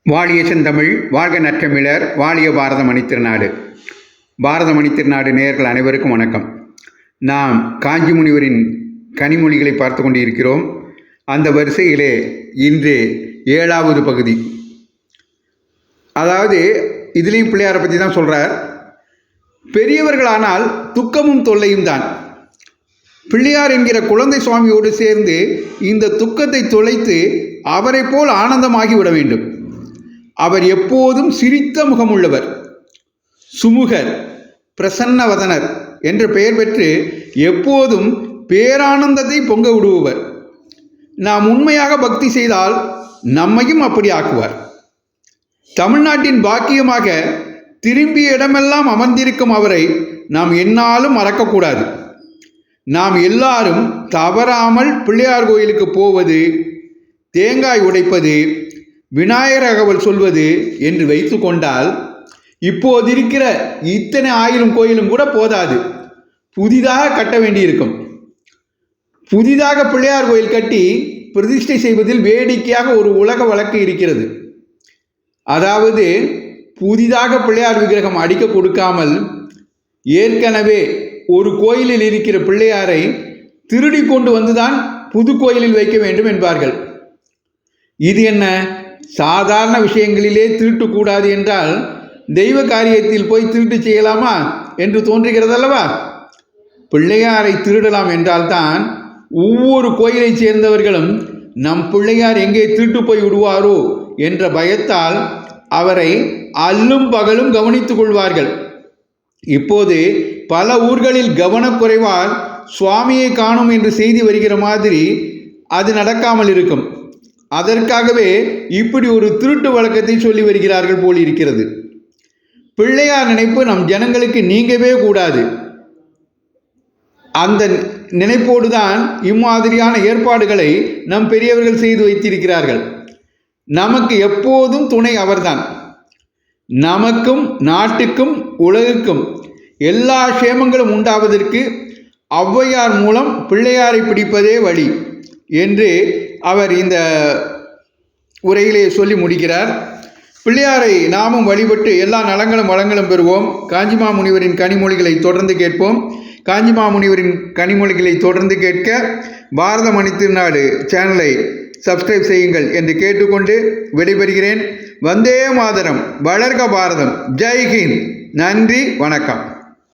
வாழிய செந்தமிழ் வாழ்க நற்றமிழர் வாழிய பாரத மணித்திருநாடு. பாரத மணித்திருநாடு நேயர்கள் அனைவருக்கும் வணக்கம். நாம் காஞ்சி முனிவரின் கனிமொழிகளை பார்த்து கொண்டிருக்கிறோம். அந்த வரிசையிலே இன்று 7வது பகுதி. அதாவது இதுலேயும் பிள்ளையாரை பற்றி தான் சொல்கிறார். பெரியவர்களானால் துக்கமும் தொல்லையும் தான். பிள்ளையார் என்கிற குழந்தை சுவாமியோடு சேர்ந்து இந்த துக்கத்தை தொலைத்து அவரை போல் ஆனந்தமாகி விட வேண்டும். அவர் எப்போதும் சிரித்த முகமுள்ளவர், சுமுகர், பிரசன்னவதனர் என்ற பெயர் பெற்று எப்போதும் பேரானந்தத்தை பொங்க விடுபவர். நாம் உண்மையாக பக்தி செய்தால் நம்மையும் அப்படி ஆக்குவார். தமிழ்நாட்டின் பாக்கியமாக திரும்பிய இடமெல்லாம் அமர்ந்திருக்கும் அவரை நாம் எந்நாளும் மறக்கக்கூடாது. நாம் எல்லாரும் தவறாமல் பிள்ளையார் கோயிலுக்கு போவது, தேங்காய் உடைப்பது, விநாயகர் அகவல் சொல்வது என்று வைத்து கொண்டால் இப்போது இருக்கிற இத்தனை 1000 கோயிலும் கூட போதாது. புதிதாக கட்ட வேண்டியிருக்கும். புதிதாக பிள்ளையார் கோயில் கட்டி பிரதிஷ்டை செய்வதில் வேடிக்கையாக ஒரு உலக வழக்கு இருக்கிறது. அதாவது புதிதாக பிள்ளையார் விக்கிரகம் அடிக்க கொடுக்காமல் ஏற்கனவே ஒரு கோயிலில் இருக்கிற பிள்ளையாரை திருடி கொண்டு வந்துதான் புது கோயிலில் வைக்க வேண்டும் என்பார்கள். இது என்ன? சாதாரண விஷயங்களிலே திருட்டக்கூடாது என்றால் தெய்வ காரியத்தில் போய் திருட்டு செய்யலாமா என்று தோன்றுகிறதல்லவா? பிள்ளையாரை திருடலாம் என்றால்தான் ஒவ்வொரு கோயிலை சேர்ந்தவர்களும் நம் பிள்ளையார் எங்கே திருட்டு போய் விடுவாரோ என்ற பயத்தால் அவரை அல்லும் பகலும் கவனித்துக் கொள்வார்கள். இப்போது பல ஊர்களில் கவனக்குறைவால் சுவாமியை காணும் என்று செய்தி வருகிற மாதிரி அது நடக்காமல் இருக்கும். அதற்காகவே இப்படி ஒரு திருட்டு வழக்கத்தை சொல்லி வருகிறார்கள் போல் இருக்கிறது. பிள்ளையார் நினைப்பு நம் ஜனங்களுக்கு நீங்கவே கூடாது. அந்த நினைப்போடு தான் இம்மாதிரியான ஏற்பாடுகளை நம் பெரியவர்கள் செய்து வைத்திருக்கிறார்கள். நமக்கு எப்போதும் துணை அவர்தான். நமக்கும் நாட்டுக்கும் உலகுக்கும் எல்லா க்ஷேமங்களும் உண்டாவதற்கு ஔவையார் மூலம் பிள்ளையாரை பிடிப்பதே வழி என்று அவர் இந்த உரையிலே சொல்லி முடிக்கிறார். பிள்ளையாரை நாமும் வழிபட்டு எல்லா நலங்களும் வளங்களும் பெறுவோம். காஞ்சிமா முனிவரின் கனிமொழிகளை தொடர்ந்து கேட்போம். காஞ்சிமா முனிவரின் கனிமொழிகளை தொடர்ந்து கேட்க பாரத மணித்திருநாடு சேனலை சப்ஸ்கிரைப் செய்யுங்கள் என்று கேட்டுக்கொண்டு விடைபெறுகிறேன். வந்தே மாதரம், வளர்க பாரதம், ஜெய்ஹிந்த். நன்றி, வணக்கம்.